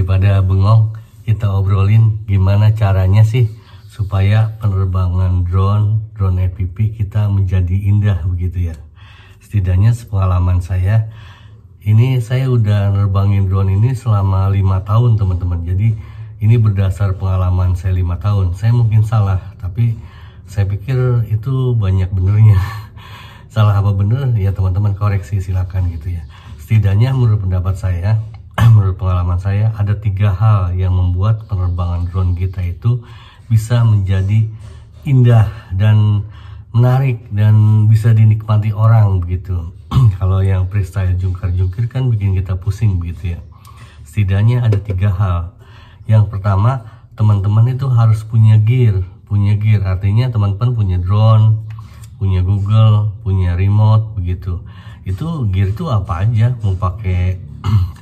daripada bengong, kita obrolin gimana caranya sih supaya penerbangan drone FPV kita menjadi indah begitu ya. Setidaknya sepengalaman saya, ini saya udah nerbangin drone ini selama 5 tahun teman-teman. Jadi ini berdasar pengalaman saya 5 tahun. Saya mungkin salah, tapi saya pikir itu banyak benernya. Salah apa bener ya teman-teman koreksi silakan gitu ya. Setidaknya menurut pendapat saya, menurut pengalaman saya, ada 3 hal yang membuat penerbangan drone kita itu bisa menjadi indah dan menarik dan bisa dinikmati orang begitu. Kalau yang freestyle jungkir-jungkir kan bikin kita pusing begitu ya. Setidaknya ada 3 hal. Yang pertama, teman-teman itu harus punya gear. Punya gear artinya teman-teman punya drone, punya Google, punya remote begitu. Itu gear itu apa aja, mau pakai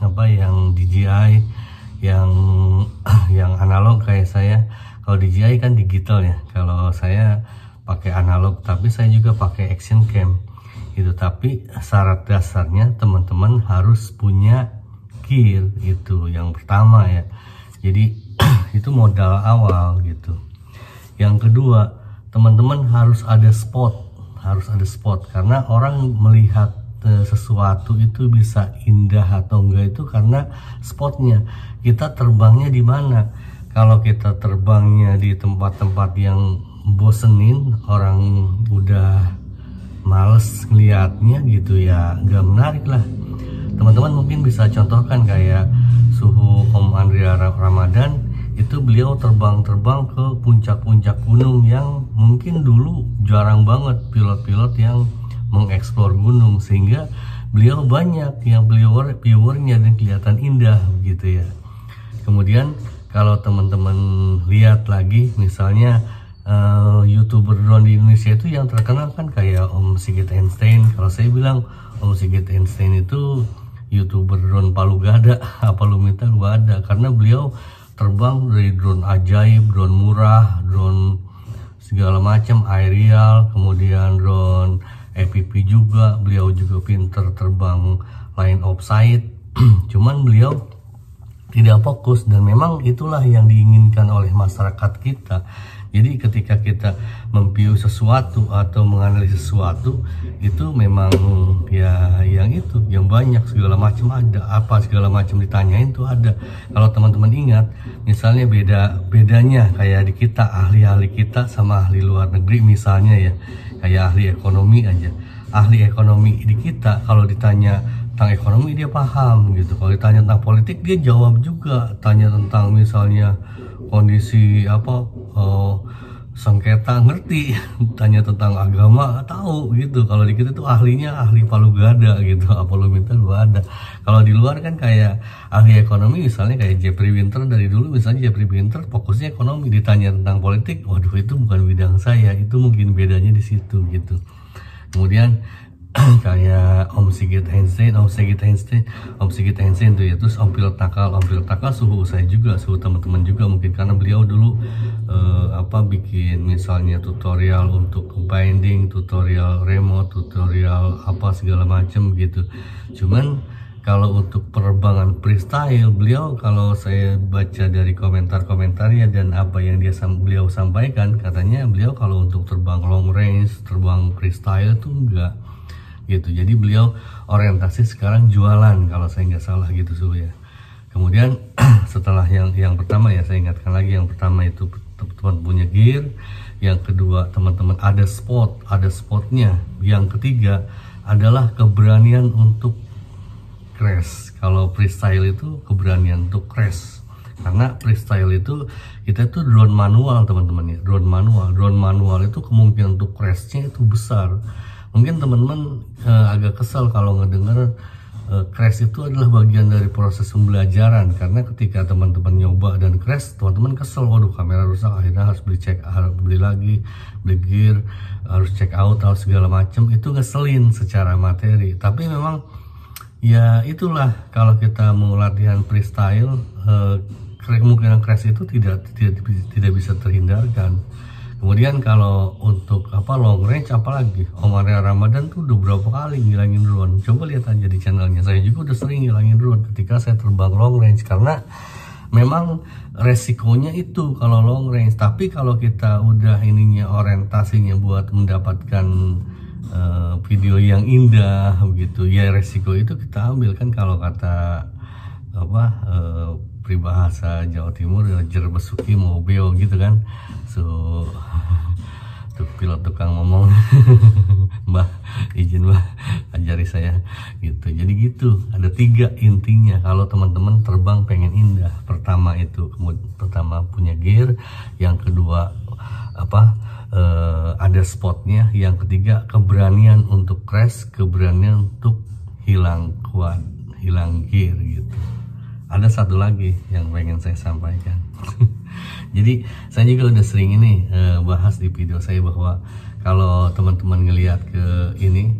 apa yang DJI, yang analog kayak saya. Kalau DJI kan digital ya, kalau saya pakai analog, tapi saya juga pakai action cam itu. Tapi syarat dasarnya teman-teman harus punya gear, itu yang pertama ya. Jadi itu modal awal gitu. Yang kedua, teman-teman harus ada spot, karena orang melihat sesuatu itu bisa indah atau enggak itu karena spotnya. Kita terbangnya di mana? Kalau kita terbangnya di tempat-tempat yang bosenin, orang udah males ngeliatnya gitu ya, nggak menarik lah. Teman-teman mungkin bisa contohkan kayak suhu Om Andrea Ramadan, itu beliau terbang-terbang ke puncak-puncak gunung yang mungkin dulu jarang banget pilot-pilot yang mengeksplor gunung, sehingga beliau banyak yang viewernya dan kelihatan indah begitu ya. Kemudian kalau teman-teman lihat lagi misalnya YouTuber drone di Indonesia itu yang terkenal kan kayak Om Sigit Einstein. Kalau saya bilang Om Sigit Einstein itu YouTuber drone palu gada, apa lu minta gua ada, karena beliau terbang dari drone ajaib, drone murah, drone segala macam, aerial, kemudian drone FPV juga. Beliau juga pinter terbang line of sight. Cuman beliau tidak fokus, dan memang itulah yang diinginkan oleh masyarakat kita. Jadi ketika kita memview sesuatu atau menganalisis sesuatu, itu memang ya yang banyak segala macam ada, apa segala macam ditanyain tuh ada. Kalau teman-teman ingat, misalnya bedanya kayak di kita, ahli-ahli kita sama ahli luar negeri misalnya ya, kayak ahli ekonomi aja. Ahli ekonomi di kita kalau ditanya tentang ekonomi dia paham gitu, kalau ditanya tentang politik dia jawab juga, tanya tentang misalnya kondisi sengketa ngerti, tanya tentang agama tahu gitu. Kalau di kita tuh ahlinya ahli palu gada gitu, apa lu minta gua ada. Kalau di luar kan kayak ahli ekonomi misalnya kayak Jeffrey Winter, dari dulu misalnya Jeffrey Winter fokusnya ekonomi, ditanya tentang politik, waduh itu bukan bidang saya. Itu mungkin bedanya di situ gitu. Kemudian kayak Om Sigit Einstein tuh ya, terus Om Pilot Nakal suhu saya juga, suhu teman-teman juga mungkin, karena beliau dulu bikin misalnya tutorial untuk binding, tutorial remote, tutorial apa segala macam gitu. Cuman kalau untuk penerbangan freestyle, beliau kalau saya baca dari komentar-komentarnya dan apa yang beliau sampaikan, katanya beliau kalau untuk terbang long range, terbang freestyle tuh enggak gitu. Jadi beliau orientasi sekarang jualan kalau saya nggak salah gitu ya. Kemudian setelah yang pertama ya, saya ingatkan lagi, yang pertama itu teman-teman punya gear, yang kedua teman-teman ada spotnya, yang ketiga adalah keberanian untuk crash. Kalau freestyle itu keberanian untuk crash, karena freestyle itu kita tuh drone manual teman-teman ya, drone manual itu kemungkinan untuk crashnya itu besar. Mungkin teman-teman agak kesal kalau ngedenger crash itu adalah bagian dari proses pembelajaran, karena ketika teman-teman nyoba dan crash, teman-teman kesel, waduh kamera rusak, akhirnya harus beli lagi, beli gear, harus check out, harus segala macam. Itu ngeselin secara materi, tapi memang ya itulah, kalau kita mau latihan freestyle, kemungkinan crash itu tidak bisa terhindarkan. Kemudian kalau untuk long range, apalagi Om Andrea Ramadan tuh udah berapa kali ngilangin drone. Coba lihat aja di channelnya, saya juga udah sering ngilangin drone ketika saya terbang long range, karena memang resikonya itu kalau long range. Tapi kalau kita udah ininya orientasinya buat mendapatkan video yang indah begitu, ya resiko itu kita ambil kan. Kalau kata apa peribahasa Jawa Timur, jer besuki mau beo gitu kan. So tuh pilot tukang ngomong Mbah izin Mbah ajari saya gitu. Jadi gitu, ada 3 intinya kalau teman-teman terbang pengen indah. Pertama itu pertama punya gear, yang kedua ada spotnya, yang ketiga keberanian untuk crash, keberanian untuk hilang kuat, hilang gear gitu. Ada satu lagi yang pengen saya sampaikan. Jadi saya juga udah sering ini bahas di video saya bahwa kalau teman-teman ngelihat ke ini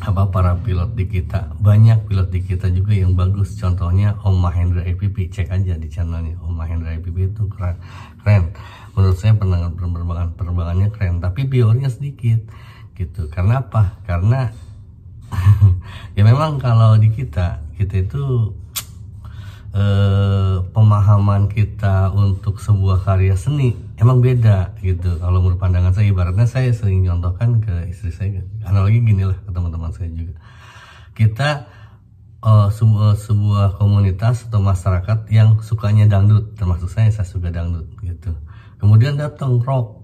para pilot di kita, banyak pilot di kita juga yang bagus. Contohnya Om Mahendra EPP, cek aja di channelnya Om Mahendra EPP, itu keren. Menurut saya penerbangannya keren, tapi biornya sedikit gitu. Karena apa? Karena ya memang kalau di kita itu pemahaman kita untuk sebuah karya seni emang beda gitu. Kalau menurut pandangan saya, ibaratnya saya sering contohkan ke istri saya, analogi gini lah ke teman-teman saya juga. Kita sebuah komunitas atau masyarakat yang sukanya dangdut, termasuk saya suka dangdut gitu. Kemudian datang rock,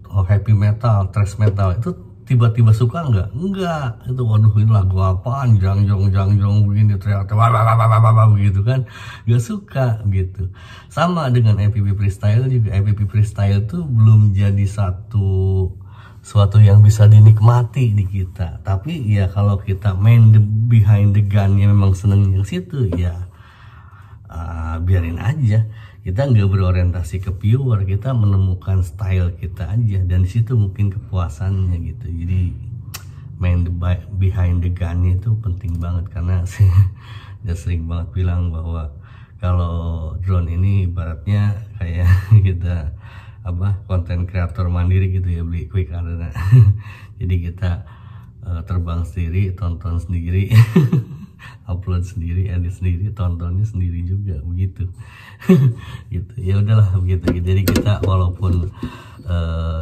happy metal, thrash metal, itu tiba-tiba suka enggak, itu waduh ini lagu apaan, jang begini ternyata begitu kan, nggak suka gitu. Sama dengan EPP Freestyle juga. EPP Freestyle tuh belum jadi suatu yang bisa dinikmati di kita. Tapi ya kalau kita main behind the gun, ya memang seneng yang situ ya biarin aja. Kita nggak berorientasi ke pure, kita menemukan style kita aja, dan di situ mungkin kepuasannya gitu. Jadi main behind the gun itu penting banget, karena saya udah sering banget bilang bahwa kalau drone ini ibaratnya kayak kita konten kreator mandiri gitu ya, beli quick arena. Jadi kita terbang sendiri, tonton sendiri, upload sendiri, edit sendiri, tontonnya sendiri juga begitu. Gitu ya, udahlah begitu. Jadi kita walaupun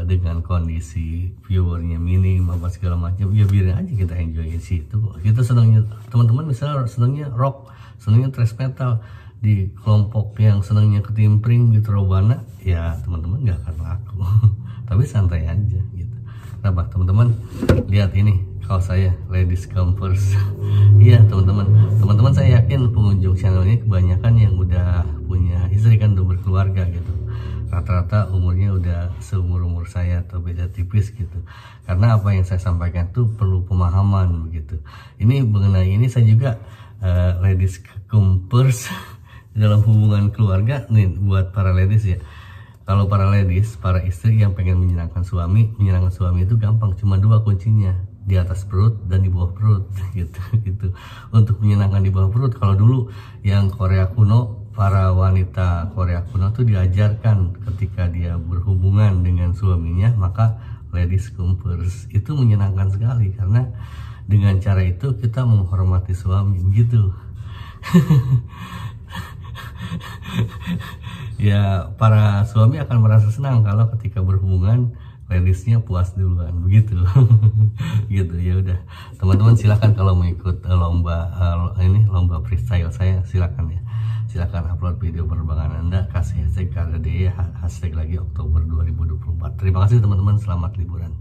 dengan kondisi viewernya minim apa segala macam, ya biarin aja, kita enjoy di situ. Kita senangnya, teman-teman misalnya senangnya rock, senangnya thrash metal, di kelompok yang senangnya ketimpring gitu, robana, ya teman-teman nggak akan laku. Tapi santai aja gitu. Nah teman-teman lihat ini, kalau saya ladies come first. Iya teman-teman saya yakin pengunjung channel ini kebanyakan yang udah punya istri kan, udah berkeluarga gitu. Rata-rata umurnya udah seumur saya atau beda tipis gitu. Karena apa yang saya sampaikan tuh perlu pemahaman begitu. Ini mengenai ini saya juga ladies come first dalam hubungan keluarga nih, buat para ladies ya. Kalau para ladies, para istri yang pengen menyenangkan suami itu gampang, cuma 2 kuncinya, di atas perut dan di bawah perut gitu. Untuk menyenangkan di bawah perut, kalau dulu yang Korea kuno, para wanita Korea kuno tuh diajarkan ketika dia berhubungan dengan suaminya, maka ladies come first. Itu menyenangkan sekali, karena dengan cara itu kita menghormati suami gitu. Ya para suami akan merasa senang kalau ketika berhubungan ladiesnya puas duluan begitu. Gitu ya. Udah teman-teman silakan kalau mau ikut lomba freestyle saya, silakan ya, silakan upload video penerbangan Anda, kasih hashtag KDDI, hashtag lagi Oktober 2024. Terima kasih teman-teman, selamat liburan.